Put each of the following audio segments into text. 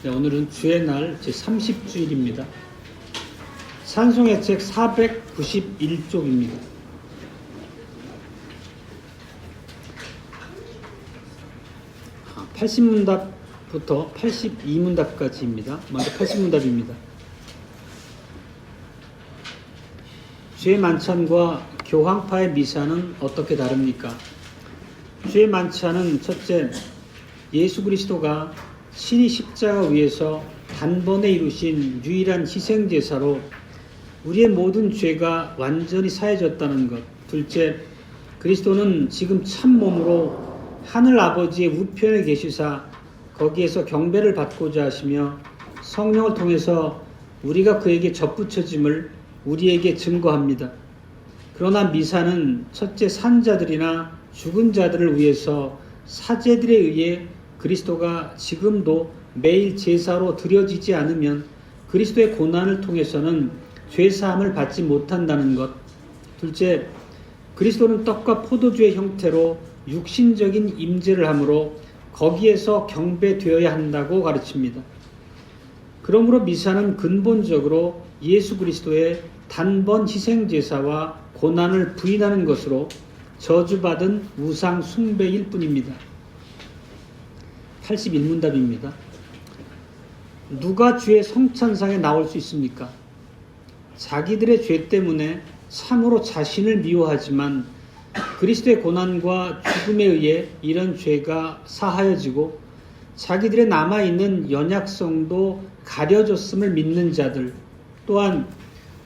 네, 오늘은 주의 날 제30주일입니다. 찬송의 책 491쪽입니다. 아, 80문답부터 82문답까지입니다. 먼저 80문답입니다. 주의 만찬과 교황파의 미사는 어떻게 다릅니까? 주의 만찬은 첫째, 예수 그리스도가 신이 십자가 위에서 단번에 이루신 유일한 희생제사로 우리의 모든 죄가 완전히 사해졌다는 것. 둘째, 그리스도는 지금 참몸으로 하늘 아버지의 우편에 계시사 거기에서 경배를 받고자 하시며 성령을 통해서 우리가 그에게 접붙여짐을 우리에게 증거합니다. 그러나 미사는 첫째 산자들이나 죽은 자들을 위해서 사제들에 의해 그리스도가 지금도 매일 제사로 드려지지 않으면 그리스도의 고난을 통해서는 죄사함을 받지 못한다는 것. 둘째, 그리스도는 떡과 포도주의 형태로 육신적인 임재를 하므로 거기에서 경배되어야 한다고 가르칩니다. 그러므로 미사는 근본적으로 예수 그리스도의 단번 희생제사와 고난을 부인하는 것으로 저주받은 우상 숭배일 뿐입니다. 81문답입니다. 누가 주의 성찬상에 나올 수 있습니까? 자기들의 죄 때문에 참으로 자신을 미워하지만 그리스도의 고난과 죽음에 의해 이런 죄가 사하여지고 자기들의 남아있는 연약성도 가려졌음을 믿는 자들, 또한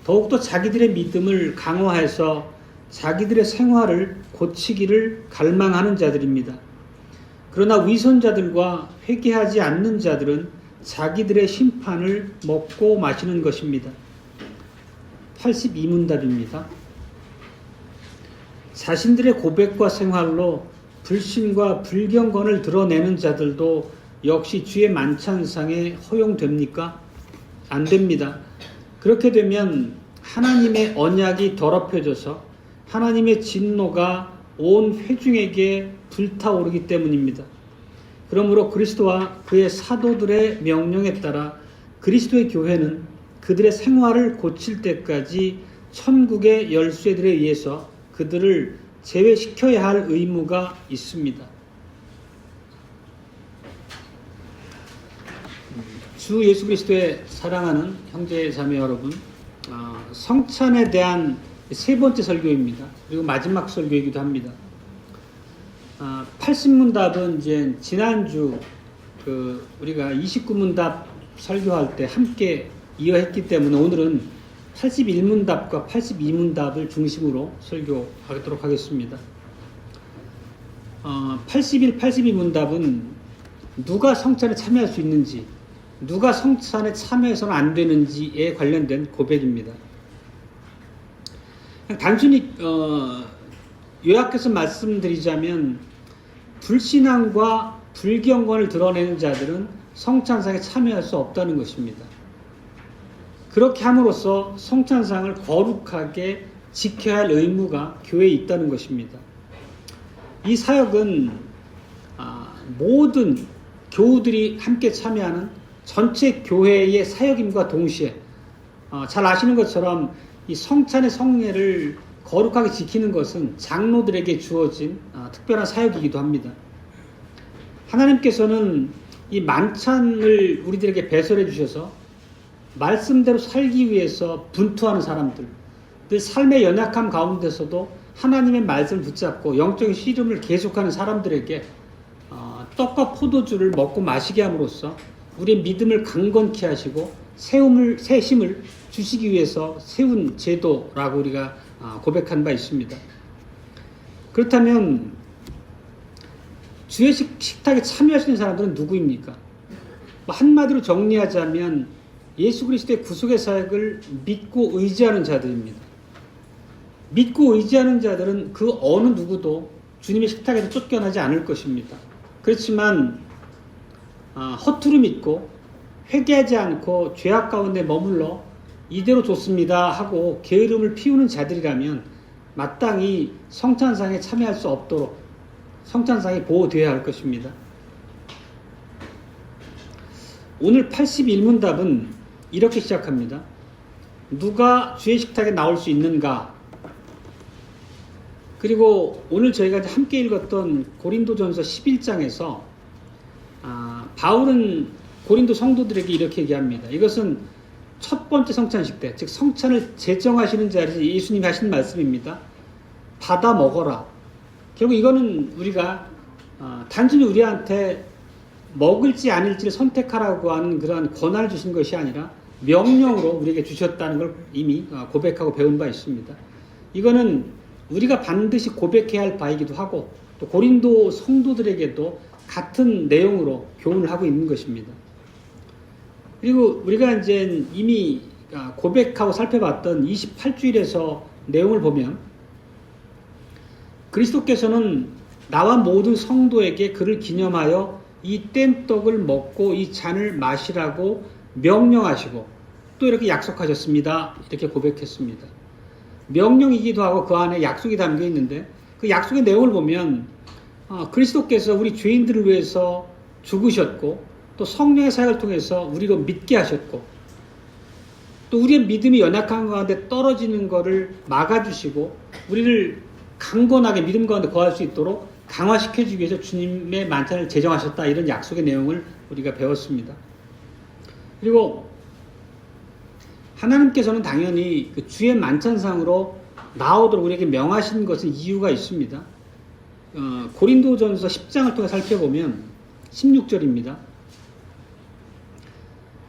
더욱더 자기들의 믿음을 강화해서 자기들의 생활을 고치기를 갈망하는 자들입니다. 그러나 위선자들과 회개하지 않는 자들은 자기들의 심판을 먹고 마시는 것입니다. 82문답입니다. 자신들의 고백과 생활로 불신과 불경건을 드러내는 자들도 역시 주의 만찬상에 허용됩니까? 안 됩니다. 그렇게 되면 하나님의 언약이 더럽혀져서 하나님의 진노가 온 회중에게 불타오르기 때문입니다. 그러므로 그리스도와 그의 사도들의 명령에 따라 그리스도의 교회는 그들의 생활을 고칠 때까지 천국의 열쇠들에 의해서 그들을 제외시켜야 할 의무가 있습니다. 주 예수 그리스도의 사랑하는 형제 자매 여러분, 성찬에 대한 세 번째 설교입니다. 그리고 마지막 설교이기도 합니다. 80문답은 이제 지난주 우리가 29문답 설교할 때 함께 이어했기 때문에 오늘은 81문답과 82문답을 중심으로 설교하도록 하겠습니다. 81, 82문답은 누가 성찬에 참여할 수 있는지, 누가 성찬에 참여해서는 안 되는지에 관련된 고백입니다. 단순히 요약해서 말씀드리자면 불신앙과 불경건을 드러내는 자들은 성찬상에 참여할 수 없다는 것입니다. 그렇게 함으로써 성찬상을 거룩하게 지켜야 할 의무가 교회에 있다는 것입니다. 이 사역은 모든 교우들이 함께 참여하는 전체 교회의 사역임과 동시에 잘 아시는 것처럼 이 성찬의 성례를 거룩하게 지키는 것은 장로들에게 주어진 특별한 사역이기도 합니다. 하나님께서는 이 만찬을 우리들에게 배설해 주셔서 말씀대로 살기 위해서 분투하는 사람들, 늘 삶의 연약함 가운데서도 하나님의 말씀을 붙잡고 영적인 씨름을 계속하는 사람들에게 떡과 포도주를 먹고 마시게 함으로써 우리의 믿음을 강건케 하시고 새 힘을 주시기 위해서 세운 제도라고 우리가 고백한 바 있습니다. 그렇다면 주의 식탁에 참여하시는 사람들은 누구입니까? 한마디로 정리하자면 예수 그리스도의 구속의 사역을 믿고 의지하는 자들입니다. 믿고 의지하는 자들은 그 어느 누구도 주님의 식탁에서 쫓겨나지 않을 것입니다. 그렇지만 허투루 믿고 회개하지 않고 죄악 가운데 머물러 이대로 좋습니다 하고 게으름을 피우는 자들이라면 마땅히 성찬상에 참여할 수 없도록 성찬상이 보호되어야 할 것입니다. 오늘 81문답은 이렇게 시작합니다. 누가 주의 식탁에 나올 수 있는가? 그리고 오늘 저희가 함께 읽었던 고린도전서 11장에서 바울은 고린도 성도들에게 이렇게 얘기합니다. 이것은 첫 번째 성찬식 때, 즉 성찬을 제정하시는 자리에서 예수님이 하신 말씀입니다. 받아 먹어라. 결국 이거는 우리가 단순히 우리한테 먹을지 아닐지를 선택하라고 하는 그러한 권한을 주신 것이 아니라 명령으로 우리에게 주셨다는 걸 이미 고백하고 배운 바 있습니다. 이거는 우리가 반드시 고백해야 할 바이기도 하고 또 고린도 성도들에게도 같은 내용으로 교훈을 하고 있는 것입니다. 그리고 우리가 이제 이미 고백하고 살펴봤던 28주일에서 내용을 보면 그리스도께서는 나와 모든 성도에게 그를 기념하여 이 뗀떡을 먹고 이 잔을 마시라고 명령하시고 또 이렇게 약속하셨습니다. 이렇게 고백했습니다. 명령이기도 하고 그 안에 약속이 담겨 있는데 그 약속의 내용을 보면 그리스도께서 우리 죄인들을 위해서 죽으셨고 또 성령의 사역을 통해서 우리로 믿게 하셨고 또 우리의 믿음이 연약한 가운데 떨어지는 것을 막아주시고 우리를 강건하게 믿음 가운데 거할 수 있도록 강화시켜주기 위해서 주님의 만찬을 제정하셨다. 이런 약속의 내용을 우리가 배웠습니다. 그리고 하나님께서는 당연히 그 주의 만찬상으로 나오도록 우리에게 명하신 것은 이유가 있습니다. 고린도전서 10장을 통해 살펴보면 16절입니다.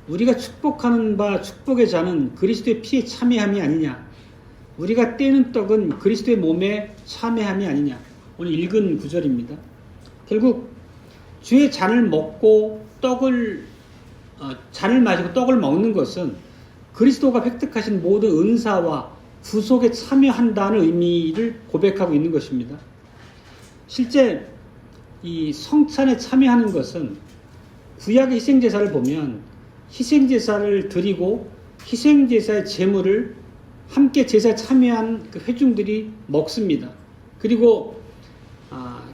우리가 축복하는 바 축복의 잔은 그리스도의 피에 참여함이 아니냐. 우리가 떼는 떡은 그리스도의 몸에 참여함이 아니냐. 오늘 읽은 구절입니다. 결국 주의 잔을 먹고 잔을 마시고 떡을 먹는 것은 그리스도가 획득하신 모든 은사와 구속에 참여한다는 의미를 고백하고 있는 것입니다. 실제 이 성찬에 참여하는 것은 구약의 희생제사를 보면 희생제사를 드리고 희생제사의 제물을 함께 제사에 참여한 그 회중들이 먹습니다. 그리고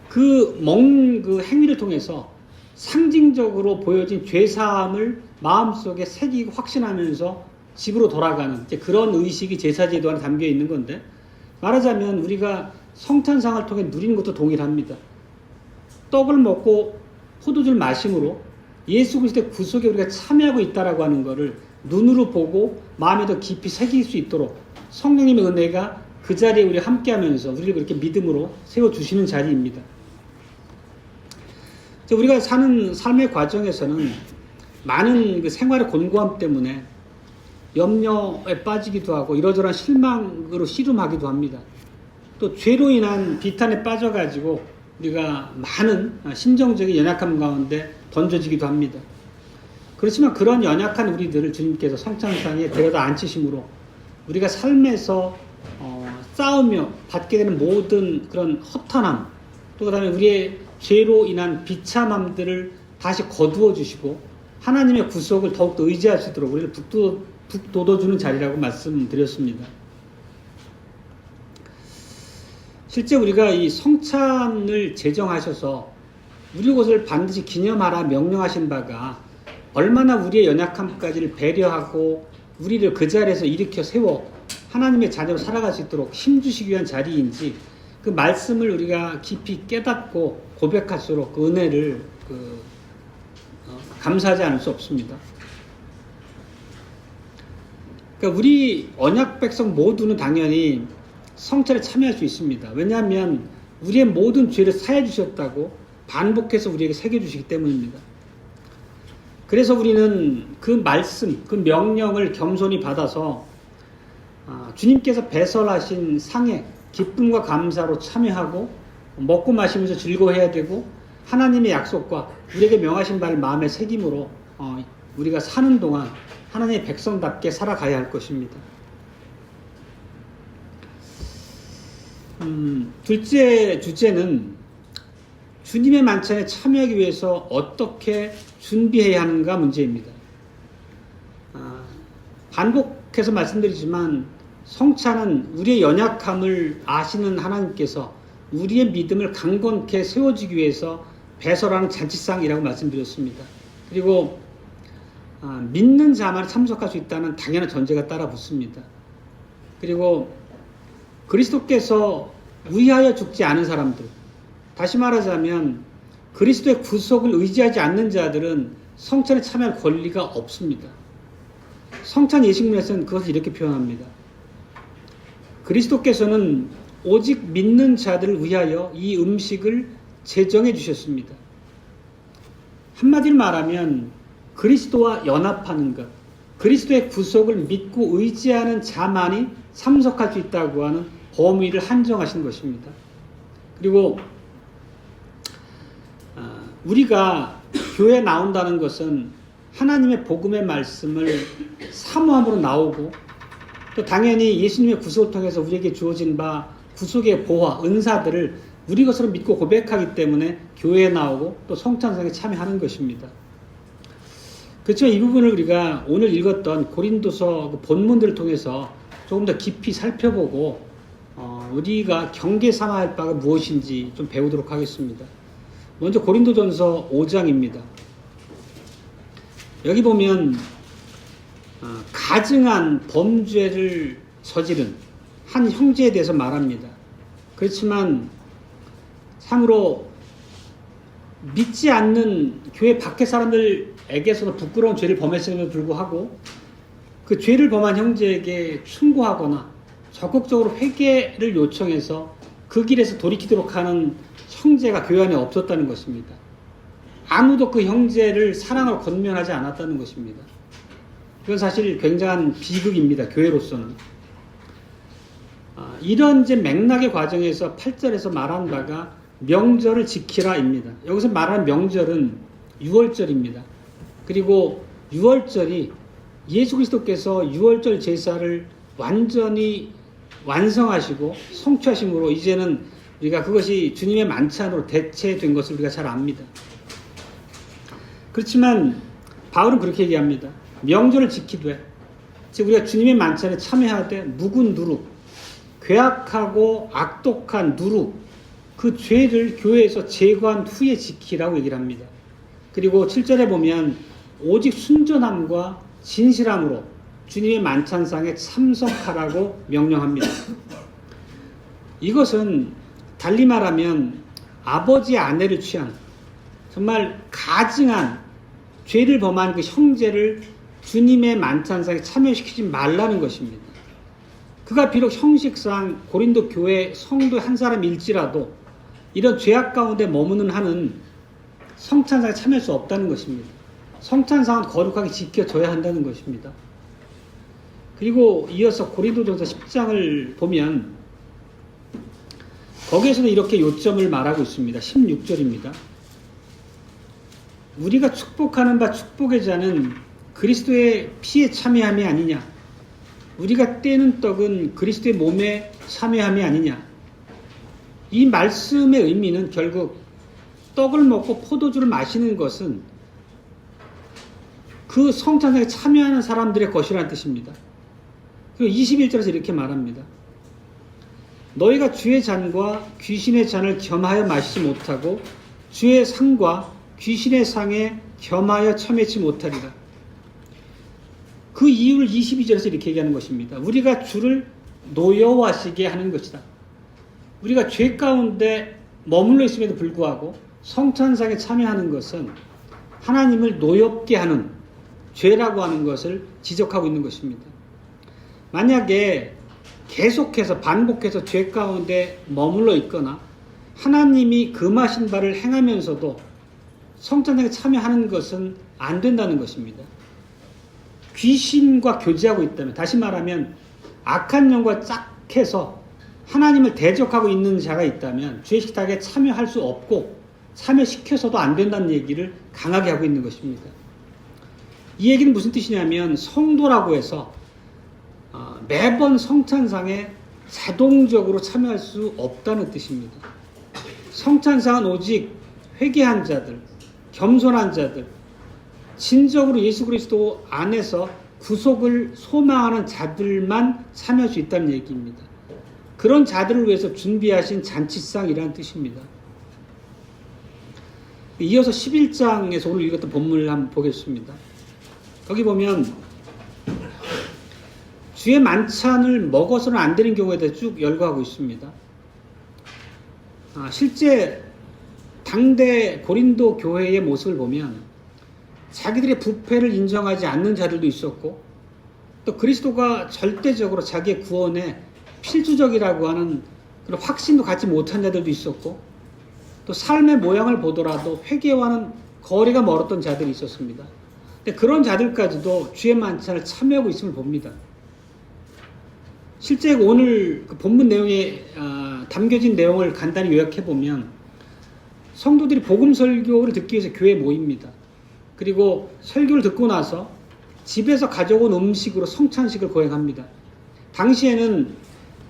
그 먹는 그 행위를 통해서 상징적으로 보여진 죄사함을 마음속에 새기고 확신하면서 집으로 돌아가는 그런 의식이 제사제도 안에 담겨 있는 건데 말하자면 우리가 성찬상을 통해 누리는 것도 동일합니다. 떡을 먹고 포도주를 마심으로 예수 그리스도의 구속에 우리가 참여하고 있다라고 하는 것을 눈으로 보고 마음에 더 깊이 새길 수 있도록 성령님의 은혜가 그 자리에 우리 함께하면서 우리를 그렇게 믿음으로 세워주시는 자리입니다. 우리가 사는 삶의 과정에서는 많은 그 생활의 곤고함 때문에 염려에 빠지기도 하고 이러저러한 실망으로 씨름하기도 합니다. 또 죄로 인한 비탄에 빠져가지고 우리가 많은 심정적인 연약함 가운데 던져지기도 합니다. 그렇지만 그런 연약한 우리들을 주님께서 성찬상에 데려다 앉히심으로 우리가 삶에서 싸우며 받게 되는 모든 그런 허탄함 또 그 다음에 우리의 죄로 인한 비참함들을 다시 거두어 주시고 하나님의 구속을 더욱더 의지할 수 있도록 우리를 북돋워주는 자리라고 말씀드렸습니다. 실제 우리가 이 성찬을 제정하셔서 우리 것을 반드시 기념하라 명령하신 바가 얼마나 우리의 연약함까지를 배려하고 우리를 그 자리에서 일으켜 세워 하나님의 자녀로 살아갈 수 있도록 힘주시기 위한 자리인지 그 말씀을 우리가 깊이 깨닫고 고백할수록 그 은혜를 감사하지 않을 수 없습니다. 그러니까 우리 언약 백성 모두는 당연히 성찬에 참여할 수 있습니다. 왜냐하면 우리의 모든 죄를 사해 주셨다고 반복해서 우리에게 새겨주시기 때문입니다. 그래서 우리는 그 말씀, 그 명령을 겸손히 받아서 주님께서 배설하신 상에 기쁨과 감사로 참여하고 먹고 마시면서 즐거워해야 되고 하나님의 약속과 우리에게 명하신 바를 마음에 새김으로 우리가 사는 동안 하나님의 백성답게 살아가야 할 것입니다. 둘째 주제는 주님의 만찬에 참여하기 위해서 어떻게 준비해야 하는가 문제입니다. 반복해서 말씀드리지만 성찬은 우리의 연약함을 아시는 하나님께서 우리의 믿음을 강건케 세워주기 위해서 배설하는 잔치상이라고 말씀드렸습니다. 그리고 믿는 자만 참석할 수 있다는 당연한 전제가 따라 붙습니다. 그리고 그리스도께서 위하여 죽지 않은 사람들, 다시 말하자면 그리스도의 구속을 의지하지 않는 자들은 성찬에 참여할 권리가 없습니다. 성찬 예식문에서는 그것을 이렇게 표현합니다. 그리스도께서는 오직 믿는 자들을 위하여 이 음식을 제정해 주셨습니다. 한마디로 말하면 그리스도와 연합하는 것, 그리스도의 구속을 믿고 의지하는 자만이 참석할 수 있다고 하는 범위를 한정하신 것입니다. 그리고 우리가 교회에 나온다는 것은 하나님의 복음의 말씀을 사모함으로 나오고, 또 당연히 예수님의 구속을 통해서 우리에게 주어진 바 구속의 보화, 은사들을 우리 것으로 믿고 고백하기 때문에 교회에 나오고 또 성찬상에 참여하는 것입니다. 그렇지만 이 부분을 우리가 오늘 읽었던 고린도서 본문들을 통해서 조금 더 깊이 살펴보고 우리가 경계 삼아야 할 바가 무엇인지 좀 배우도록 하겠습니다. 먼저 고린도전서 5장입니다. 여기 보면 가증한 범죄를 저지른 한 형제에 대해서 말합니다. 그렇지만 참으로 믿지 않는 교회 밖의 사람들에게서도 부끄러운 죄를 범했음에도 불구하고 그 죄를 범한 형제에게 충고하거나 적극적으로 회개를 요청해서 그 길에서 돌이키도록 하는 형제가 교회 안에 없었다는 것입니다. 아무도 그 형제를 사랑으로 권면하지 않았다는 것입니다. 이건 사실 굉장한 비극입니다. 교회로서는. 이런 이제 맥락의 과정에서 8절에서 말한 바가 명절을 지키라입니다. 여기서 말하는 명절은 유월절입니다. 그리고 유월절이 예수 그리스도께서 유월절 제사를 완전히 완성하시고 성취하심으로 이제는 우리가 그것이 주님의 만찬으로 대체된 것을 우리가 잘 압니다. 그렇지만 바울은 그렇게 얘기합니다. 명절을 지키되, 즉 우리가 주님의 만찬에 참여할 때 묵은 누룩, 괴악하고 악독한 누룩, 그 죄를 교회에서 제거한 후에 지키라고 얘기를 합니다. 그리고 7절에 보면 오직 순전함과 진실함으로 주님의 만찬상에 참석하라고 명령합니다. 이것은 달리 말하면 아버지의 아내를 취한 정말 가증한 죄를 범한 그 형제를 주님의 만찬상에 참여시키지 말라는 것입니다. 그가 비록 형식상 고린도 교회 성도 한 사람일지라도 이런 죄악 가운데 머무는 한은 성찬상에 참여할 수 없다는 것입니다. 성찬상은 거룩하게 지켜져야 한다는 것입니다. 그리고 이어서 고린도전서 10장을 보면 거기에서는 이렇게 요점을 말하고 있습니다. 16절입니다. 우리가 축복하는 바 축복의 자는 그리스도의 피에 참여함이 아니냐, 우리가 떼는 떡은 그리스도의 몸에 참여함이 아니냐. 이 말씀의 의미는 결국 떡을 먹고 포도주를 마시는 것은 그 성찬상에 참여하는 사람들의 것이라는 뜻입니다. 그리고 21절에서 이렇게 말합니다. 너희가 주의 잔과 귀신의 잔을 겸하여 마시지 못하고 주의 상과 귀신의 상에 겸하여 참여치 못하리라. 그 이유를 22절에서 이렇게 얘기하는 것입니다. 우리가 주를 노여워하시게 하는 것이다. 우리가 죄 가운데 머물러 있음에도 불구하고 성찬상에 참여하는 것은 하나님을 노엽게 하는 죄라고 하는 것을 지적하고 있는 것입니다. 만약에 계속해서 반복해서 죄 가운데 머물러 있거나 하나님이 금하신 바를 행하면서도 성찬상에 참여하는 것은 안 된다는 것입니다. 귀신과 교제하고 있다면, 다시 말하면 악한 영과 짝해서 하나님을 대적하고 있는 자가 있다면 주의 식탁에 참여할 수 없고 참여시켜서도 안 된다는 얘기를 강하게 하고 있는 것입니다. 이 얘기는 무슨 뜻이냐면 성도라고 해서 매번 성찬상에 자동적으로 참여할 수 없다는 뜻입니다. 성찬상은 오직 회개한 자들, 겸손한 자들, 진정으로 예수 그리스도 안에서 구속을 소망하는 자들만 참여할 수 있다는 얘기입니다. 그런 자들을 위해서 준비하신 잔치상이라는 뜻입니다. 이어서 11장에서 오늘 읽었던 본문을 한번 보겠습니다. 거기 보면 주의 만찬을 먹어서는 안 되는 경우에 대해 쭉 열거하고 있습니다. 실제 당대 고린도 교회의 모습을 보면 자기들의 부패를 인정하지 않는 자들도 있었고, 또 그리스도가 절대적으로 자기의 구원에 필수적이라고 하는 그런 확신도 갖지 못한 자들도 있었고, 또 삶의 모양을 보더라도 회개와는 거리가 멀었던 자들이 있었습니다. 근데 그런 자들까지도 주의 만찬을 참여하고 있음을 봅니다. 실제 오늘 그 본문 내용에 담겨진 내용을 간단히 요약해 보면, 성도들이 복음 설교를 듣기 위해서 교회에 모입니다. 그리고 설교를 듣고 나서 집에서 가져온 음식으로 성찬식을 거행합니다. 당시에는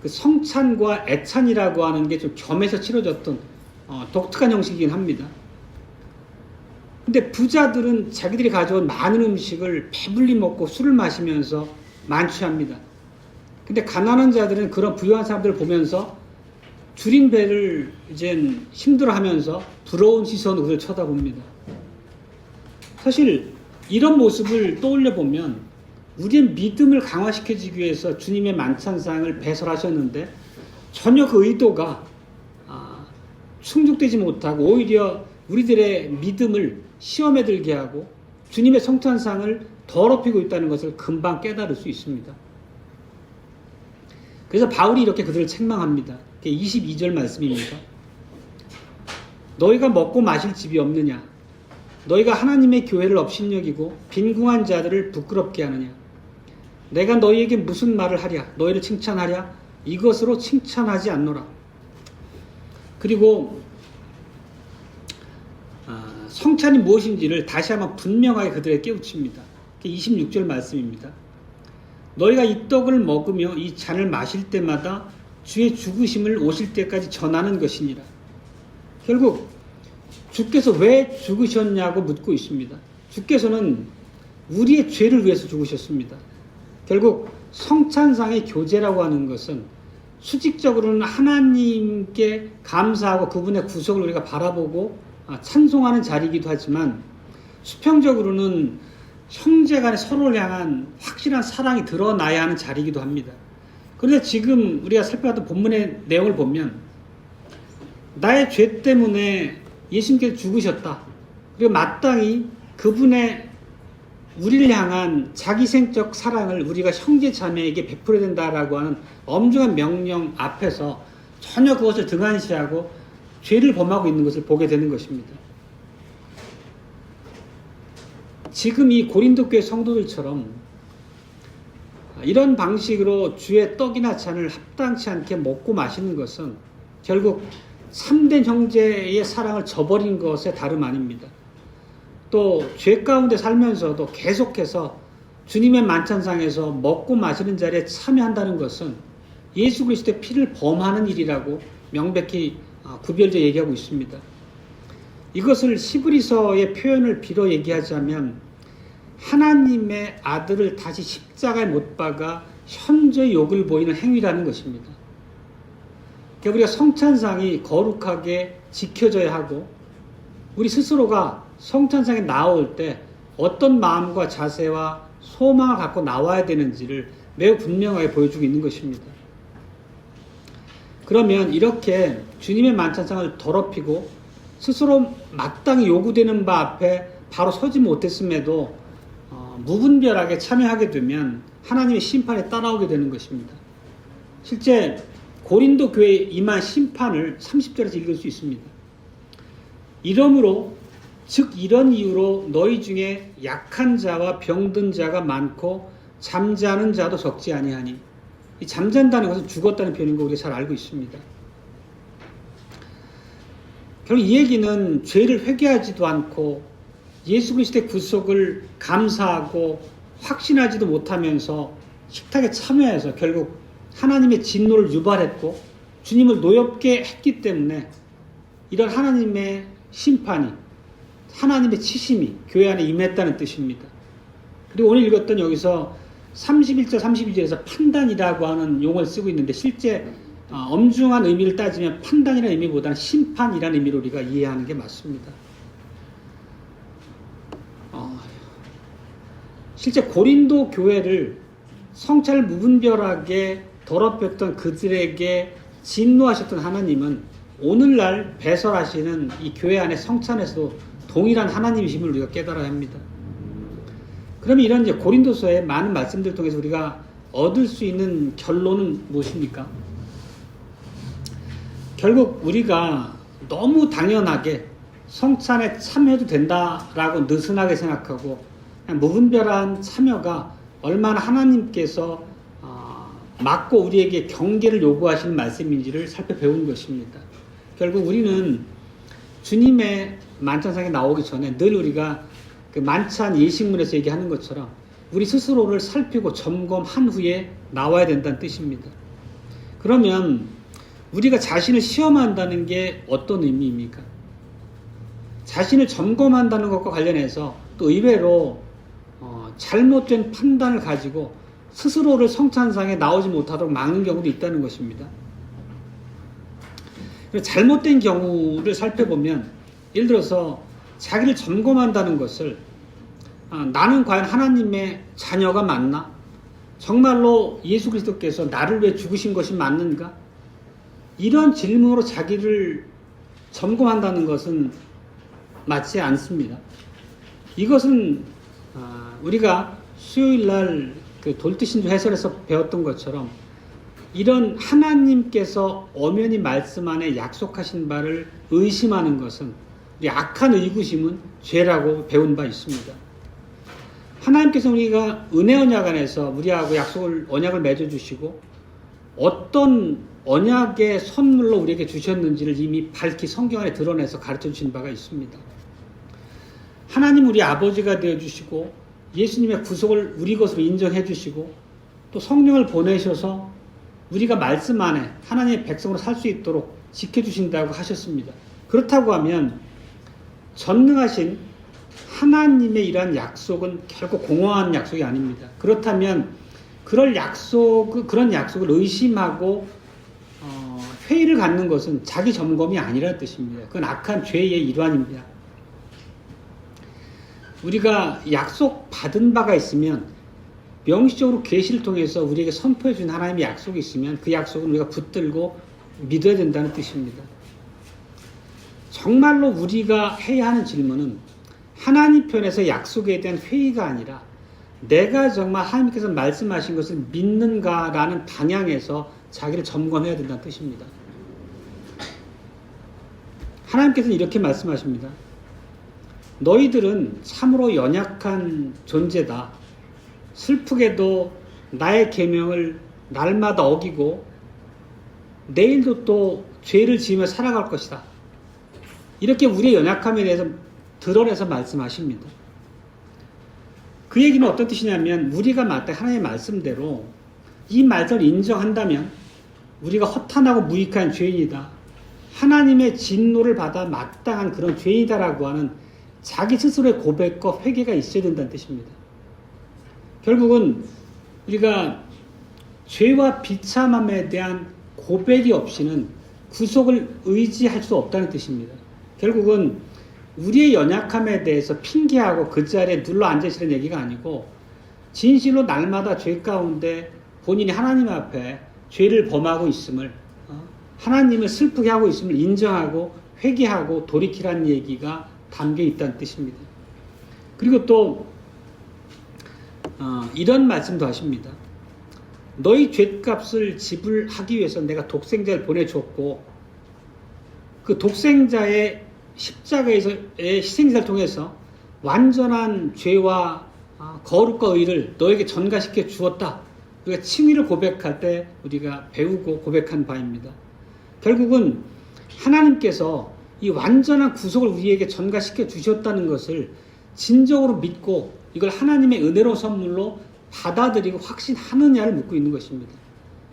그 성찬과 애찬이라고 하는 게 좀 겸해서 치러졌던 독특한 형식이긴 합니다. 근데 부자들은 자기들이 가져온 많은 음식을 배불리 먹고 술을 마시면서 만취합니다. 근데 가난한 자들은 그런 부유한 사람들을 보면서 줄인 배를 이젠 힘들어하면서 부러운 시선으로 그를 쳐다봅니다. 사실 이런 모습을 떠올려 보면 우리의 믿음을 강화시켜주기 위해서 주님의 만찬상을 배설하셨는데 전혀 그 의도가 충족되지 못하고 오히려 우리들의 믿음을 시험에 들게 하고 주님의 성찬상을 더럽히고 있다는 것을 금방 깨달을 수 있습니다. 그래서 바울이 이렇게 그들을 책망합니다. 22절 말씀입니다. 너희가 먹고 마실 집이 없느냐? 너희가 하나님의 교회를 업신여기고 빈궁한 자들을 부끄럽게 하느냐? 내가 너희에게 무슨 말을 하랴? 너희를 칭찬하랴? 이것으로 칭찬하지 않노라. 그리고 성찬이 무엇인지를 다시 한번 분명하게 그들에게 깨우칩니다. 26절 말씀입니다. 너희가 이 떡을 먹으며 이 잔을 마실 때마다 주의 죽으심을 오실 때까지 전하는 것이니라. 결국 주께서 왜 죽으셨냐고 묻고 있습니다. 주께서는 우리의 죄를 위해서 죽으셨습니다. 결국 성찬상의 교제라고 하는 것은 수직적으로는 하나님께 감사하고 그분의 구속을 우리가 바라보고 찬송하는 자리이기도 하지만 수평적으로는 형제 간에 서로를 향한 확실한 사랑이 드러나야 하는 자리이기도 합니다. 그런데 지금 우리가 살펴봤던 본문의 내용을 보면 나의 죄 때문에 예수님께서 죽으셨다. 그리고 마땅히 그분의 우리를 향한 자기생적 사랑을 우리가 형제 자매에게 베풀어야 된다라고 하는 엄중한 명령 앞에서 전혀 그것을 등한시하고 죄를 범하고 있는 것을 보게 되는 것입니다. 지금 이 고린도 교회 성도들처럼 이런 방식으로 주의 떡이나 잔을 합당치 않게 먹고 마시는 것은 결국 참된 형제의 사랑을 저버린 것에 다름 아닙니다. 또 죄 가운데 살면서도 계속해서 주님의 만찬상에서 먹고 마시는 자리에 참여한다는 것은 예수 그리스도의 피를 범하는 일이라고 명백히 구별되어 얘기하고 있습니다. 이것을 히브리서의 표현을 빌어 얘기하자면 하나님의 아들을 다시 십자가에 못 박아 현저히 욕을 보이는 행위라는 것입니다. 우리가 성찬상이 거룩하게 지켜져야 하고 우리 스스로가 성찬상에 나올 때 어떤 마음과 자세와 소망을 갖고 나와야 되는지를 매우 분명하게 보여주고 있는 것입니다. 그러면 이렇게 주님의 만찬상을 더럽히고 스스로 마땅히 요구되는 바 앞에 바로 서지 못했음에도 무분별하게 참여하게 되면 하나님의 심판에 따라오게 되는 것입니다. 실제 고린도 교회에 임한 심판을 30절에서 읽을 수 있습니다. 이러므로 즉 이런 이유로 너희 중에 약한 자와 병든 자가 많고 잠자는 자도 적지 아니하니, 이 잠잔다는 것은 죽었다는 표현인 거 우리가 잘 알고 있습니다. 결국 이 얘기는 죄를 회개하지도 않고 예수 그리스도의 구속을 감사하고 확신하지도 못하면서 식탁에 참여해서 결국 하나님의 진노를 유발했고 주님을 노엽게 했기 때문에 이런 하나님의 심판이, 하나님의 치심이 교회 안에 임했다는 뜻입니다. 그리고 오늘 읽었던 여기서 31절 32절에서 판단이라고 하는 용어를 쓰고 있는데 실제 엄중한 의미를 따지면 판단이라는 의미보다는 심판이라는 의미로 우리가 이해하는 게 맞습니다. 실제 고린도 교회를 성찰 무분별하게 더럽혔던 그들에게 진노하셨던 하나님은 오늘날 배설하시는 이 교회 안의 성찬에서도 동일한 하나님이심을 우리가 깨달아야 합니다. 그러면 이런 이제 고린도서의 많은 말씀들 통해서 우리가 얻을 수 있는 결론은 무엇입니까? 결국 우리가 너무 당연하게 성찬에 참여해도 된다라고 느슨하게 생각하고 그냥 무분별한 참여가 얼마나 하나님께서 맞고 우리에게 경계를 요구하시는 말씀인지를 살펴배운 것입니다. 결국 우리는 주님의 만찬상에 나오기 전에 늘 우리가 그 만찬 예식문에서 얘기하는 것처럼 우리 스스로를 살피고 점검한 후에 나와야 된다는 뜻입니다. 그러면 우리가 자신을 시험한다는 게 어떤 의미입니까? 자신을 점검한다는 것과 관련해서 또 의외로 잘못된 판단을 가지고 스스로를 성찬상에 나오지 못하도록 막는 경우도 있다는 것입니다. 잘못된 경우를 살펴보면 예를 들어서 자기를 점검한다는 것을 나는 과연 하나님의 자녀가 맞나? 정말로 예수 그리스도께서 나를 위해 죽으신 것이 맞는가? 이런 질문으로 자기를 점검한다는 것은 맞지 않습니다. 이것은 우리가 수요일날 그 돌듯신조 해설에서 배웠던 것처럼 이런 하나님께서 엄연히 말씀 안에 약속하신 바를 의심하는 것은 우리 악한 의구심은 죄라고 배운 바 있습니다. 하나님께서 우리가 은혜 언약 안에서 우리하고 언약을 맺어주시고 어떤 언약의 선물로 우리에게 주셨는지를 이미 밝히 성경 안에 드러내서 가르쳐 주신 바가 있습니다. 하나님 우리 아버지가 되어주시고 예수님의 구속을 우리 것으로 인정해 주시고 또 성령을 보내셔서 우리가 말씀 안에 하나님의 백성으로 살 수 있도록 지켜주신다고 하셨습니다. 그렇다고 하면 전능하신 하나님의 이러한 약속은 결코 공허한 약속이 아닙니다. 그렇다면 그런 약속을 의심하고 회의를 갖는 것은 자기 점검이 아니라는 뜻입니다. 그건 악한 죄의 일환입니다. 우리가 약속 받은 바가 있으면 명시적으로 계시를 통해서 우리에게 선포해 준 하나님의 약속이 있으면 그 약속은 우리가 붙들고 믿어야 된다는 뜻입니다. 정말로 우리가 해야 하는 질문은 하나님 편에서 약속에 대한 회의가 아니라 내가 정말 하나님께서 말씀하신 것을 믿는가라는 방향에서 자기를 점검해야 된다는 뜻입니다. 하나님께서는 이렇게 말씀하십니다. 너희들은 참으로 연약한 존재다. 슬프게도 나의 계명을 날마다 어기고 내일도 또 죄를 지으며 살아갈 것이다. 이렇게 우리의 연약함에 대해서 드러내서 말씀하십니다. 그 얘기는 어떤 뜻이냐면 우리가 마땅히 하나님의 말씀대로 이 말씀을 인정한다면 우리가 허탄하고 무익한 죄인이다. 하나님의 진노를 받아 마땅한 그런 죄인이다라고 하는 자기 스스로의 고백과 회개가 있어야 된다는 뜻입니다. 결국은 우리가 죄와 비참함에 대한 고백이 없이는 구속을 의지할 수 없다는 뜻입니다. 결국은 우리의 연약함에 대해서 핑계하고 그 자리에 눌러 앉으시는 얘기가 아니고 진실로 날마다 죄 가운데 본인이 하나님 앞에 죄를 범하고 있음을 하나님을 슬프게 하고 있음을 인정하고 회개하고 돌이키라는 얘기가 담겨 있다는 뜻입니다. 그리고 또 이런 말씀도 하십니다. 너희 죄값을 지불하기 위해서 내가 독생자를 보내줬고 그 독생자의 십자가에서의 희생사를 통해서 완전한 죄와 거룩과 의를 너에게 전가시켜 주었다. 우리가 칭의를 고백할 때 우리가 배우고 고백한 바입니다. 결국은 하나님께서 이 완전한 구속을 우리에게 전가시켜 주셨다는 것을 진정으로 믿고 이걸 하나님의 은혜로 선물로 받아들이고 확신하느냐를 묻고 있는 것입니다.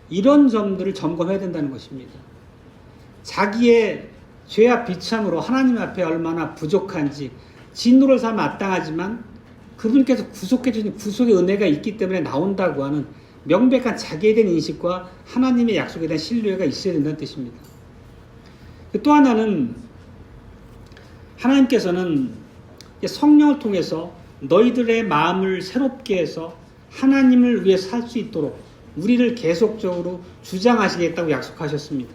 이런 점들을 점검해야 된다는 것입니다. 자기의 죄와 비참으로 하나님 앞에 얼마나 부족한지 진노를 사 마땅하지만 그분께서 구속해 주신 구속의 은혜가 있기 때문에 나온다고 하는 명백한 자기에 대한 인식과 하나님의 약속에 대한 신뢰가 있어야 된다는 뜻입니다. 또 하나는 하나님께서는 성령을 통해서 너희들의 마음을 새롭게 해서 하나님을 위해 살 수 있도록 우리를 계속적으로 주장하시겠다고 약속하셨습니다.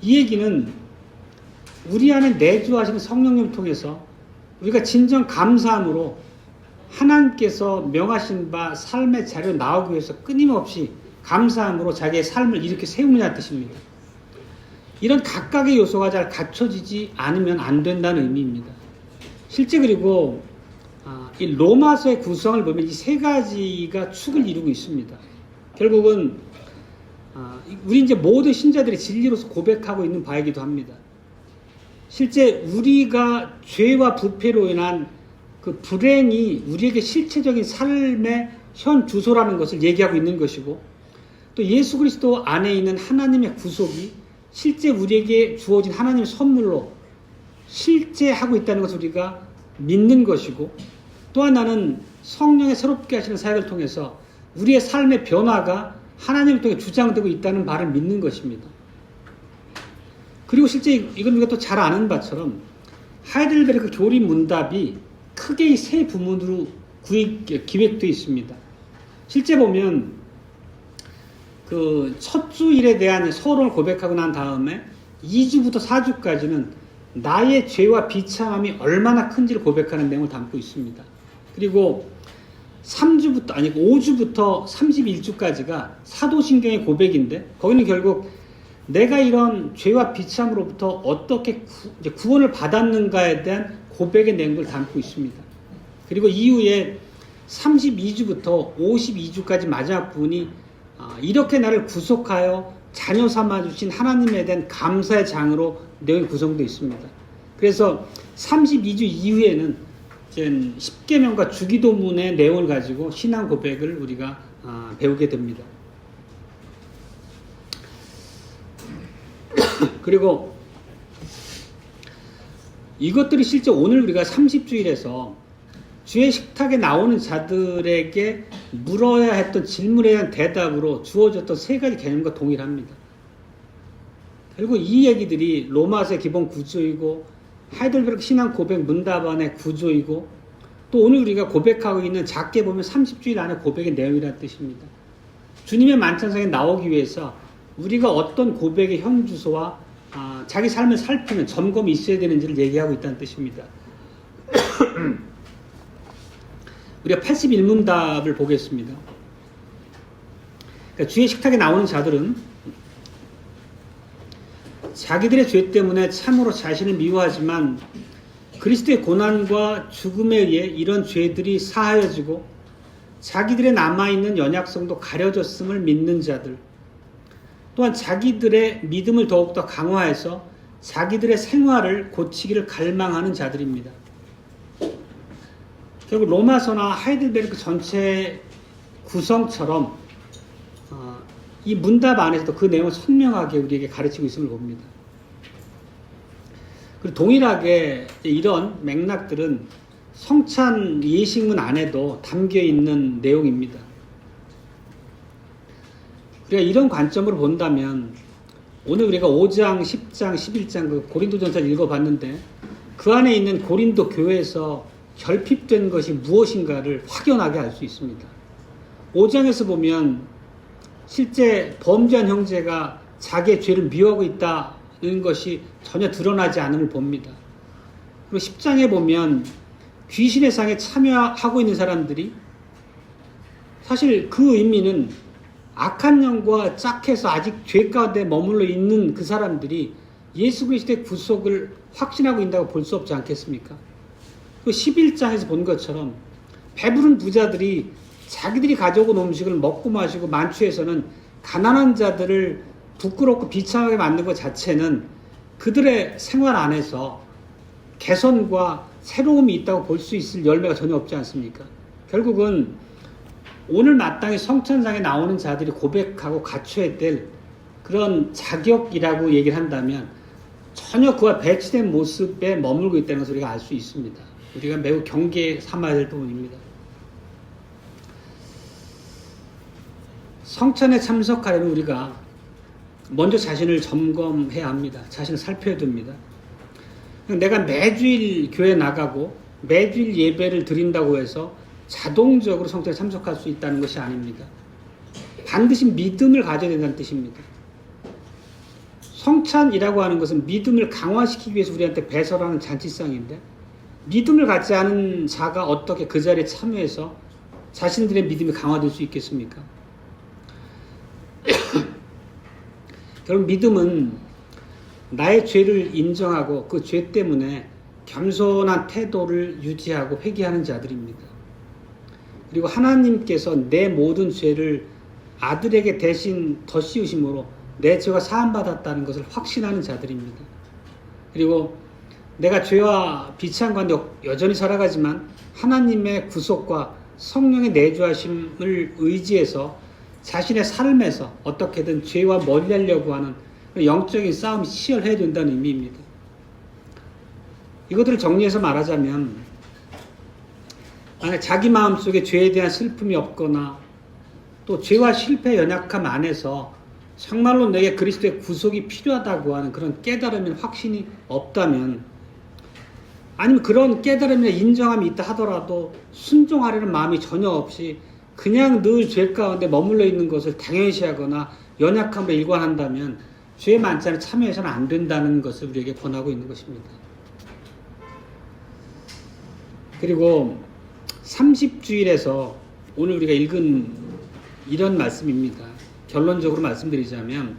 이 얘기는 우리 안에 내주하시는 성령님을 통해서 우리가 진정 감사함으로 하나님께서 명하신 바 삶의 자리로 나오기 위해서 끊임없이 감사함으로 자기의 삶을 이렇게 세우느냐는 뜻입니다. 이런 각각의 요소가 잘 갖춰지지 않으면 안 된다는 의미입니다. 실제 그리고 이 로마서의 구성을 보면 이 세 가지가 축을 이루고 있습니다. 결국은 우리 이제 모든 신자들이 진리로서 고백하고 있는 바이기도 합니다. 실제 우리가 죄와 부패로 인한 그 불행이 우리에게 실체적인 삶의 현 주소라는 것을 얘기하고 있는 것이고, 또 예수 그리스도 안에 있는 하나님의 구속이 실제 우리에게 주어진 하나님의 선물로 실제하고 있다는 것을 우리가 믿는 것이고, 또 하나는 성령의 새롭게 하시는 사역을 통해서 우리의 삶의 변화가 하나님을 통해 주장되고 있다는 바를 믿는 것입니다. 그리고 실제 이건 우리가 또 잘 아는 바처럼 하이델베르크 교리 문답이 크게 이 세 부문으로 기획되어 있습니다. 실제 보면 그 첫 주일에 대한 서론을 고백하고 난 다음에 2주부터 4주까지는 나의 죄와 비참함이 얼마나 큰지를 고백하는 내용을 담고 있습니다. 그리고 5주부터 31주까지가 사도신경의 고백인데, 거기는 결국 내가 이런 죄와 비참으로부터 어떻게 구원을 받았는가에 대한 고백의 내용을 담고 있습니다. 그리고 이후에 32주부터 52주까지 마지막 부분이 이렇게 나를 구속하여 자녀 삼아주신 하나님에 대한 감사의 장으로 내용이 구성되어 있습니다. 그래서 32주 이후에는 십계명과 주기도문의 내용을 가지고 신앙 고백을 우리가 배우게 됩니다. 그리고 이것들이 실제 오늘 우리가 30주일에서 주의 식탁에 나오는 자들에게 물어야 했던 질문에 대한 대답으로 주어졌던 세 가지 개념과 동일합니다. 결국 이 얘기들이 로마서의 기본 구조이고 하이델베르크 신앙 고백 문답안의 구조이고, 또 오늘 우리가 고백하고 있는 작게 보면 30주일 안에 고백의 내용이라는 뜻입니다. 주님의 만찬상에 나오기 위해서 우리가 어떤 고백의 현 주소와 자기 삶을 살피는 점검이 있어야 되는지를 얘기하고 있다는 뜻입니다. 우리가 81문답을 보겠습니다. 그러니까 주의 식탁에 나오는 자들은 자기들의 죄 때문에 참으로 자신을 미워하지만 그리스도의 고난과 죽음에 의해 이런 죄들이 사하여지고 자기들의 남아있는 연약성도 가려졌음을 믿는 자들, 또한 자기들의 믿음을 더욱더 강화해서 자기들의 생활을 고치기를 갈망하는 자들입니다. 결국 로마서나 하이델베르크 전체 구성처럼 이 문답 안에서도 그 내용을 선명하게 우리에게 가르치고 있음을 봅니다. 그리고 동일하게 이런 맥락들은 성찬 예식문 안에도 담겨 있는 내용입니다. 우리가 이런 관점으로 본다면 오늘 우리가 5장, 10장, 11장 그 고린도전서를 읽어봤는데 그 안에 있는 고린도 교회에서 결핍된 것이 무엇인가를 확연하게 알 수 있습니다. 5장에서 보면 실제 범죄한 형제가 자기의 죄를 미워하고 있다는 것이 전혀 드러나지 않음을 봅니다. 그리고 10장에 보면 귀신의 상에 참여하고 있는 사람들이 사실 그 의미는 악한 영과 짝해서 아직 죄 가운데 머물러 있는 그 사람들이 예수 그리스도의 구속을 확신하고 있다고 볼 수 없지 않겠습니까? 그 11장에서 본 것처럼 배부른 부자들이 자기들이 가져온 음식을 먹고 마시고 만취해서는 가난한 자들을 부끄럽고 비참하게 만든 것 자체는 그들의 생활 안에서 개선과 새로움이 있다고 볼 수 있을 열매가 전혀 없지 않습니까? 결국은 오늘 마땅히 성찬상에 나오는 자들이 고백하고 갖춰야 될 그런 자격이라고 얘기를 한다면 전혀 그와 배치된 모습에 머물고 있다는 것을 우리가 알 수 있습니다. 우리가 매우 경계 삼아야 될 부분입니다. 성찬에 참석하려면 우리가 먼저 자신을 점검해야 합니다. 자신을 살펴야 됩니다. 내가 매주일 교회 나가고 매주일 예배를 드린다고 해서 자동적으로 성찬에 참석할 수 있다는 것이 아닙니다. 반드시 믿음을 가져야 된다는 뜻입니다. 성찬이라고 하는 것은 믿음을 강화시키기 위해서 우리한테 배설하는 잔치상인데, 믿음을 갖지 않은 자가 어떻게 그 자리에 참여해서 자신들의 믿음이 강화될 수 있겠습니까? 결국 믿음은 나의 죄를 인정하고 그 죄 때문에 겸손한 태도를 유지하고 회개하는 자들입니다. 그리고 하나님께서 내 모든 죄를 아들에게 대신 덧씌우심으로 내 죄가 사함받았다는 것을 확신하는 자들입니다. 그리고 내가 죄와 비참한 가운데 여전히 살아가지만 하나님의 구속과 성령의 내주하심을 의지해서 자신의 삶에서 어떻게든 죄와 멀리하려고 하는 영적인 싸움이 치열해야 된다는 의미입니다. 이것들을 정리해서 말하자면, 만약 자기 마음속에 죄에 대한 슬픔이 없거나 또 죄와 실패의 연약함 안에서 정말로 내게 그리스도의 구속이 필요하다고 하는 그런 깨달음이나 확신이 없다면, 아니면 그런 깨달음이나 인정함이 있다 하더라도 순종하려는 마음이 전혀 없이 그냥 늘 죄 가운데 머물러 있는 것을 당연시하거나 연약함으로 일관한다면 죄 만찬에 참여해서는 안 된다는 것을 우리에게 권하고 있는 것입니다. 그리고 30주일에서 오늘 우리가 읽은 이런 말씀입니다. 결론적으로 말씀드리자면,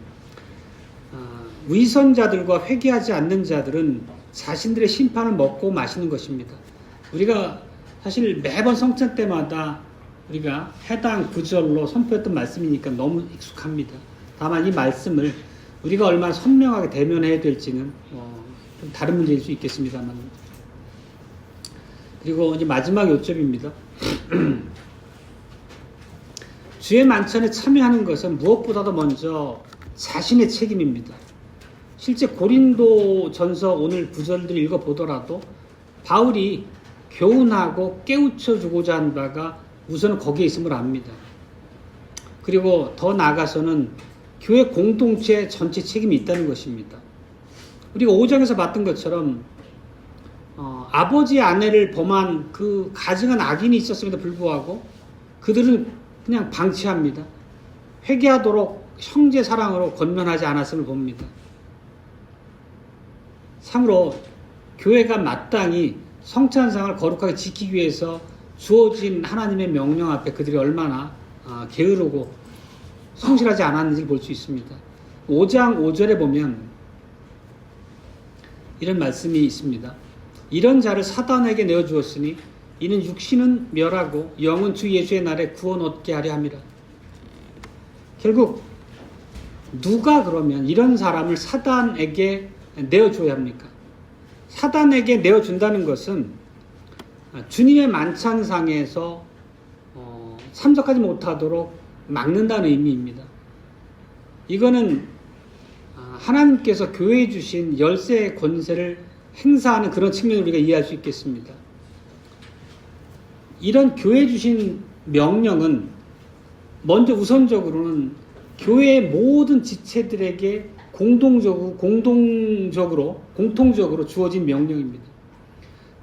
위선자들과 회개하지 않는 자들은 자신들의 심판을 먹고 마시는 것입니다. 우리가 사실 매번 성찬 때마다 우리가 해당 구절로 선포했던 말씀이니까 너무 익숙합니다. 다만 이 말씀을 우리가 얼마나 선명하게 대면해야 될지는 좀 다른 문제일 수 있겠습니다만. 그리고 이제 마지막 요점입니다. 주의 만찬에 참여하는 것은 무엇보다도 먼저 자신의 책임입니다. 실제 고린도전서 오늘 구절들을 읽어보더라도 바울이 교훈하고 깨우쳐주고자 한 바가 우선 거기에 있음을 압니다. 그리고 더 나아가서는 교회 공동체 전체 책임이 있다는 것입니다. 우리가 5장에서 봤던 것처럼 아버지의 아내를 범한 그 가증한 악인이 있었음에도 불구하고 그들은 그냥 방치합니다. 회개하도록 형제 사랑으로 권면하지 않았음을 봅니다. 참으로 교회가 마땅히 성찬상을 거룩하게 지키기 위해서 주어진 하나님의 명령 앞에 그들이 얼마나 게으르고 성실하지 않았는지 볼 수 있습니다. 5장 5절에 보면 이런 말씀이 있습니다. 이런 자를 사단에게 내어주었으니 이는 육신은 멸하고 영은 주 예수의 날에 구원 얻게 하려 함이라. 결국 누가 그러면 이런 사람을 사단에게 내어줘야 합니까? 사단에게 내어준다는 것은 주님의 만찬상에서 참석하지 못하도록 막는다는 의미입니다. 이거는 하나님께서 교회에 주신 열쇠의 권세를 행사하는 그런 측면을 우리가 이해할 수 있겠습니다. 이런 교회에 주신 명령은 먼저 우선적으로는 교회의 모든 지체들에게 공통적으로 주어진 명령입니다.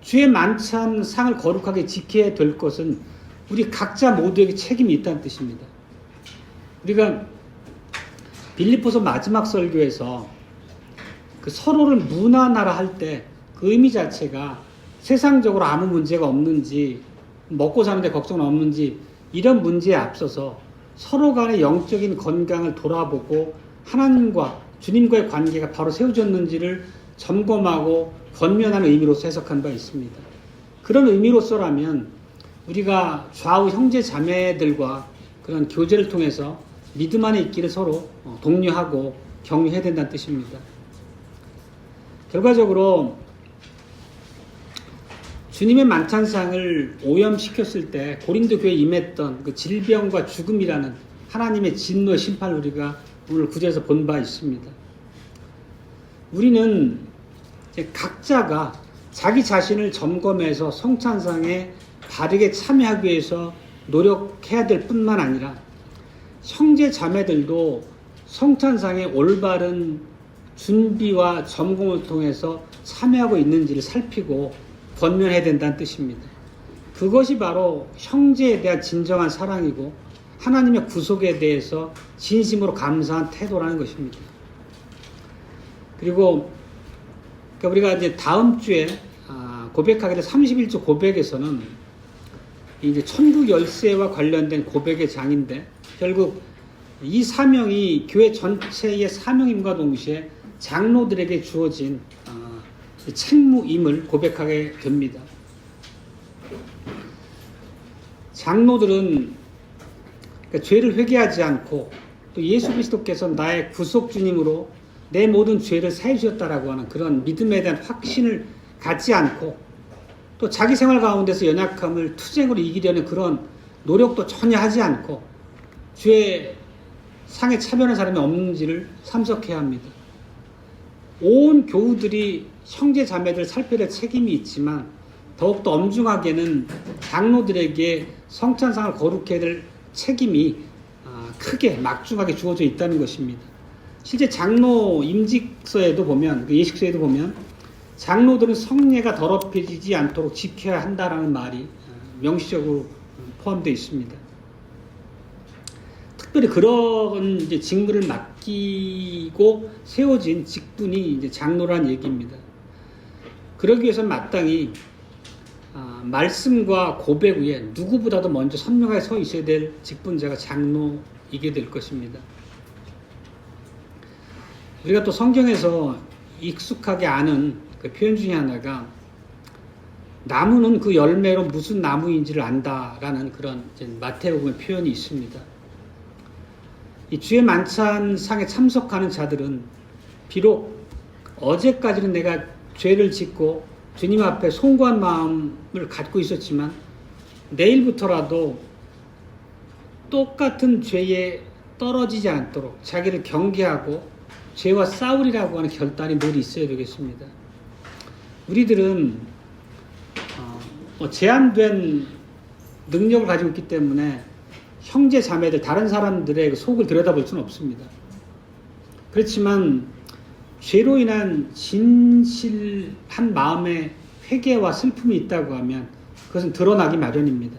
주의 만찬상을 거룩하게 지켜야 될 것은 우리 각자 모두에게 책임이 있다는 뜻입니다. 우리가 빌립보서 마지막 설교에서 그 서로를 무난하라 할 때 그 의미 자체가 세상적으로 아무 문제가 없는지, 먹고 사는데 걱정 없는지 이런 문제에 앞서서 서로 간의 영적인 건강을 돌아보고 하나님과 주님과의 관계가 바로 세워졌는지를 점검하고 권면하는 의미로서 해석한 바 있습니다. 그런 의미로서라면 우리가 좌우 형제 자매들과 그런 교제를 통해서 믿음 안에 있기를 서로 독려하고 격려해야 된다는 뜻입니다. 결과적으로 주님의 만찬상을 오염시켰을 때 고린도 교회에 임했던 그 질병과 죽음이라는 하나님의 진노의 심판을 우리가 오늘 구절에서 본 바 있습니다. 우리는 이제 각자가 자기 자신을 점검해서 성찬상에 바르게 참여하기 위해서 노력해야 될 뿐만 아니라 형제 자매들도 성찬상의 올바른 준비와 점검을 통해서 참여하고 있는지를 살피고 권면해야 된다는 뜻입니다. 그것이 바로 형제에 대한 진정한 사랑이고 하나님의 구속에 대해서 진심으로 감사한 태도라는 것입니다. 그리고 우리가 이제 다음 주에 고백하게 될 31조 고백에서는 이제 천국 열쇠와 관련된 고백의 장인데 결국 이 사명이 교회 전체의 사명임과 동시에 장로들에게 주어진 책무임을 고백하게 됩니다. 장로들은 죄를 회개하지 않고 또 예수 그리스도께서 나의 구속 주님으로 내 모든 죄를 사해 주셨다라고 하는 그런 믿음에 대한 확신을 갖지 않고 또 자기 생활 가운데서 연약함을 투쟁으로 이기려는 그런 노력도 전혀 하지 않고 죄 상에 차별한 사람이 없는지를 참석해야 합니다. 온 교우들이 형제 자매들 살펴야 될 책임이 있지만 더욱더 엄중하게는 장로들에게 성찬상을 거룩해야 될 책임이 크게 막중하게 주어져 있다는 것입니다. 실제 장로 임직서에도 보면 예식서에도 보면 장로들은 성례가 더럽혀지지 않도록 지켜야 한다라는 말이 명시적으로 포함되어 있습니다. 특별히 그런 이제 직무를 맡기고 세워진 직분이 이제 장로란 얘기입니다. 그러기 위해서는 마땅히 말씀과 고백 위에 누구보다도 먼저 선명하게 서 있어야 될 직분자가 장로이게 될 것입니다. 우리가 또 성경에서 익숙하게 아는 그 표현 중에 하나가 나무는 그 열매로 무슨 나무인지를 안다라는 그런 마태복음의 표현이 있습니다. 이 주의 만찬상에 참석하는 자들은 비록 어제까지는 내가 죄를 짓고 주님 앞에 송구한 마음을 갖고 있었지만 내일부터라도 똑같은 죄에 떨어지지 않도록 자기를 경계하고 죄와 싸우리라고 하는 결단이 늘 있어야 되겠습니다. 우리들은 제한된 능력을 가지고 있기 때문에 형제 자매들 다른 사람들의 속을 들여다볼 수는 없습니다. 그렇지만 죄로 인한 진실한 마음의 회개와 슬픔이 있다고 하면 그것은 드러나기 마련입니다.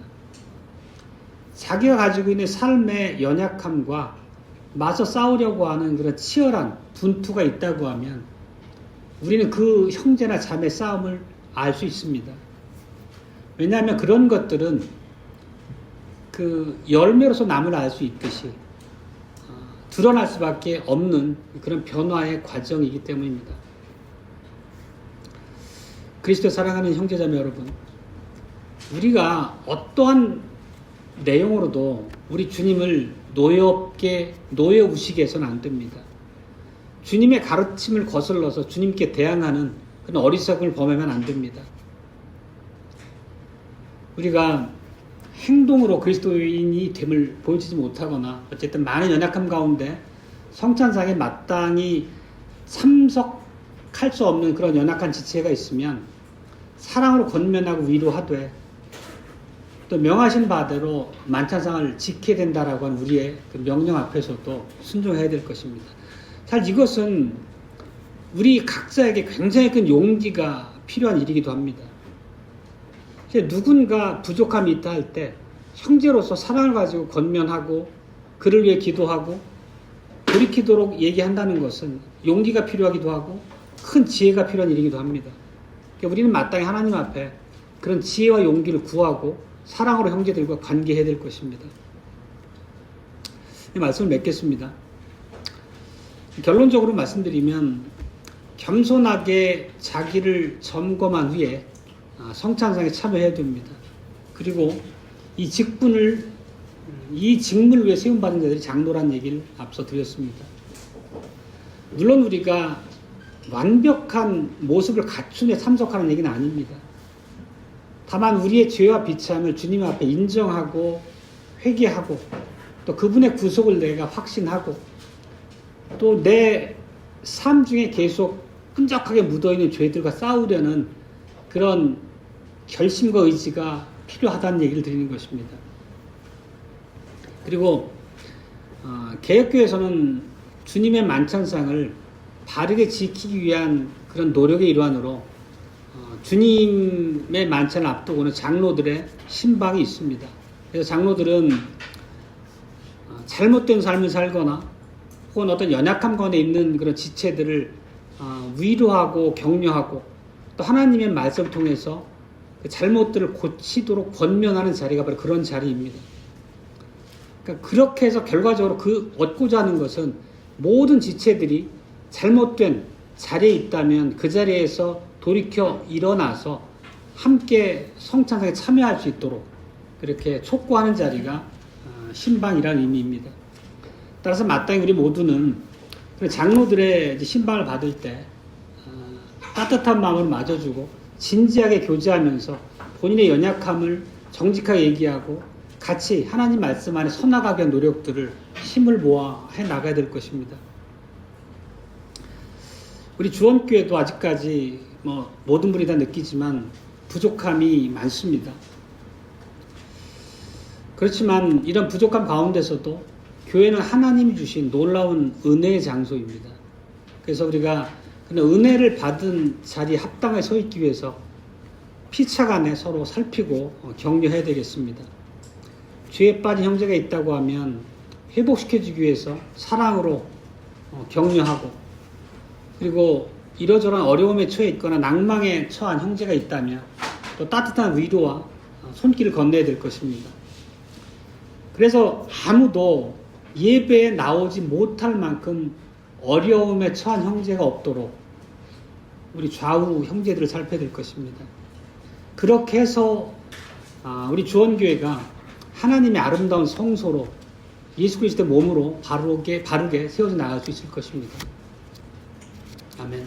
자기가 가지고 있는 삶의 연약함과 맞서 싸우려고 하는 그런 치열한 분투가 있다고 하면 우리는 그 형제나 자매 싸움을 알 수 있습니다. 왜냐하면 그런 것들은 그 열매로서 남을 알 수 있듯이 드러날 수밖에 없는 그런 변화의 과정이기 때문입니다. 그리스도 사랑하는 형제자매 여러분, 우리가 어떠한 내용으로도 우리 주님을 노여우시게 해서는 안 됩니다. 주님의 가르침을 거슬러서 주님께 대항하는 그런 어리석음을 범하면 안 됩니다. 우리가 행동으로 그리스도인이 됨을 보여주지 못하거나 어쨌든 많은 연약함 가운데 성찬상에 마땅히 참석할 수 없는 그런 연약한 지체가 있으면 사랑으로 권면하고 위로하되 또 명하신 바대로 만찬상을 지켜야 된다라고 하는 우리의 그 명령 앞에서도 순종해야 될 것입니다. 사실 이것은 우리 각자에게 굉장히 큰 용기가 필요한 일이기도 합니다. 누군가 부족함이 있다 할 때 형제로서 사랑을 가지고 권면하고 그를 위해 기도하고 돌이키도록 얘기한다는 것은 용기가 필요하기도 하고 큰 지혜가 필요한 일이기도 합니다. 우리는 마땅히 하나님 앞에 그런 지혜와 용기를 구하고 사랑으로 형제들과 관계해야 될 것입니다. 이 말씀을 맺겠습니다. 결론적으로 말씀드리면 겸손하게 자기를 점검한 후에 성찬상에 참여해야 됩니다. 그리고 이 직분을 이 직무를 위해 세움받은 자들이 장로란 얘기를 앞서 드렸습니다. 물론 우리가 완벽한 모습을 갖춘 에 참석하는 얘기는 아닙니다. 다만 우리의 죄와 비참을 주님 앞에 인정하고 회개하고 또 그분의 구속을 내가 확신하고 또 내 삶 중에 계속 끈적하게 묻어있는 죄들과 싸우려는 그런 결심과 의지가 필요하다는 얘기를 드리는 것입니다. 그리고 개혁교회에서는 주님의 만찬상을 바르게 지키기 위한 그런 노력의 일환으로 주님의 만찬을 앞두고는 장로들의 신방이 있습니다. 그래서 장로들은 잘못된 삶을 살거나 혹은 어떤 연약함 가운데 있는 그런 지체들을 위로하고 격려하고 또 하나님의 말씀을 통해서 그 잘못들을 고치도록 권면하는 자리가 바로 그런 자리입니다. 그러니까 그렇게 해서 결과적으로 얻고자 하는 것은 모든 지체들이 잘못된 자리에 있다면 그 자리에서 돌이켜 일어나서 함께 성찬상에 참여할 수 있도록 그렇게 촉구하는 자리가 신방이라는 의미입니다. 따라서 마땅히 우리 모두는 장로들의 신방을 받을 때 따뜻한 마음을 맞아주고 진지하게 교제하면서 본인의 연약함을 정직하게 얘기하고 같이 하나님 말씀 안에 서나가기 위한 노력들을 힘을 모아 해 나가야 될 것입니다. 우리 주원교회도 아직까지 모든 분이 다 느끼지만 부족함이 많습니다. 그렇지만 이런 부족함 가운데서도 교회는 하나님이 주신 놀라운 은혜의 장소입니다. 그래서 우리가 은혜를 받은 자리에 합당하게 서 있기 위해서 피차간에 서로 살피고 격려해야 되겠습니다. 죄에 빠진 형제가 있다고 하면 회복시켜주기 위해서 사랑으로 격려하고, 그리고 이러저러한 어려움에 처해 있거나 낭망에 처한 형제가 있다면 또 따뜻한 위로와 손길을 건네야 될 것입니다. 그래서 아무도 예배에 나오지 못할 만큼 어려움에 처한 형제가 없도록 우리 좌우 형제들을 살펴야 될 것입니다. 그렇게 해서 우리 주원교회가 하나님의 아름다운 성소로 예수 그리스도의 몸으로 바르게 세워져 나갈 수 있을 것입니다. 아멘.